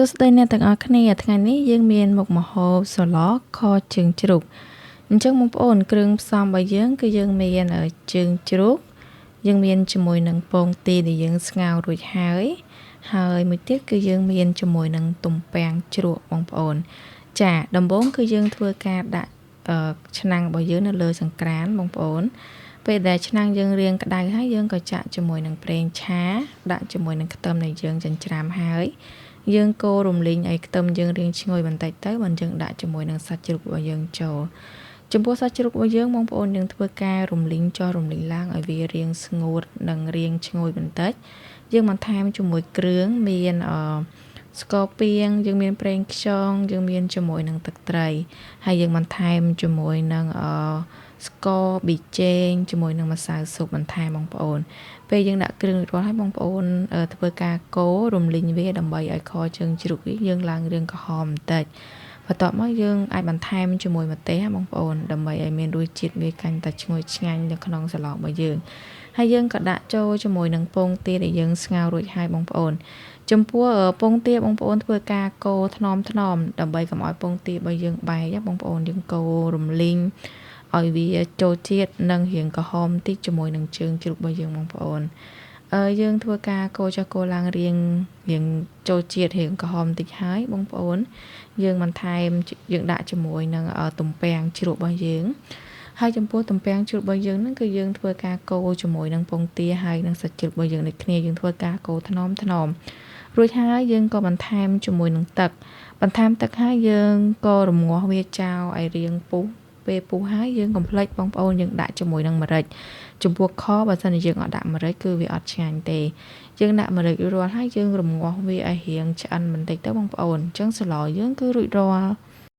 សួស្តីអ្នកទាំងអស់គ្នាថ្ងៃនេះយើងមានមុខម្ហូបសឡខជើងជ្រូកអញ្ចឹងបងប្អូនគ្រឿងផ្សំរបស់យើងគឺយើងមានជើងជ្រូកយើងមានជាមួយនឹងពងទាដែលយើងស្ងោររួចហើយមួយទៀតគឺយើងមានជាមួយនឹងទំពាំងជ្រក់បងប្អូនចាដំបូងគឺយើងធ្វើការដាក់ឆ្នាំងរបស់យើងនៅលើសង្ក្រានបងប្អូនពេលដែលឆ្នាំងយើងរាងក្តៅហើយយើងក៏ចាក់ជាមួយនឹងប្រេងឆាដាក់ជាមួយនឹងខ្ទឹមដែលយើងចិញ្ច្រាំហើយយើងកូររំលីងឲ្យខ្ទឹមយើងរាងឈ្ងុយបន្តិចទៅបានយើងដាក់ជាមួយនឹងសាច់ជ្រូករបស់យើងចូលចំពោះសាច់ជ្រូករបស់យើងបងប្អូនយើងធ្វើការរំលីងចុះរំលីងឡើងឲ្យវារាងស្ងួតនិងរាងឈ្ងុយបន្តិចយើងបន្ថែមជាមួយគ្រឿងមានស្ករពាងយើងមានប្រេងខ្យងយើងមានជាមួយនឹងទឹកត្រីហើយយើងបន្ថែមជាមួយនឹងស្ករប៊ីចេងជាមួយនឹងម្សៅស៊ុបបន្ថែមបងប្អូនពេលយើងដាក់គ្រឿងរួចរាល់ហើយបងប្អូនធ្វើការកូររំលីងវាដើម្បីឲ្យខជើងជ្រូកយើងឡើងរាងក្រហមបន្តិចបន្ទាប់មកយើងអាចបន្ថែមជាមួយម្ទេសបងប្អូនដើម្បីឲ្យមានរសជាតិវាកាន់តែឈ្ងុយឆ្ងាញ់នៅក្នុងសាឡុងរបស់យើងហើយយើងក៏ដាក់ចូលជាមួយនឹងពងទាដែលយើងស្ងោររួចហើយបងប្អូនចំពោះពងទាបងប្អូនធ្វើការកូរថ្នមដើម្បីកុំឲ្យពងទារបស់យើងបែកបងប្អូនយើងកូររំលីងឲ្យវាចូលជាតិនិងរាងក្រហមតិចជាមួយនឹងជើងជ្រូករបស់យើងបងប្អូនយើងធ្វើការកូរចុះកូរឡើងរាងចូលជាតិរាងក្រហមតិចហើយបងប្អូនយើងបន្ថែមយើងដាក់ជាមួយនឹងទំពាំងជ្រូករបស់យើងហើយចំពោះទំពាំងជ្រូករបស់យើងហ្នឹងគឺយើងធ្វើការកូរជាមួយនឹងពងទាហើយនឹងសាច់ជ្រូករបស់យើងដូចគ្នាយើងធ្វើការកូរថ្នមរួចហើយយើងក៏បន្ថែមជាមួយនឹងទឹកបន្ថែមទឹកហើយយើងក៏រំងាស់វាចោលឲ្យរាងពុះពេលពុះហើយយើងកុំភ្លេចបងប្អូនយើងដាក់ជាមួយនឹងម្រេចចំពោះខបើសិនជាយើងអត់ដាក់ម្រេចគឺវាអត់ឆ្ងាញ់ទេយើងដាក់ម្រេចរួចរាល់ហើយយើងរំងាស់វាឲ្យរាងឆ្អិនបន្តិចទៅបងប្អូនអញ្ចឹងស្លយើងគឺរួចរាល់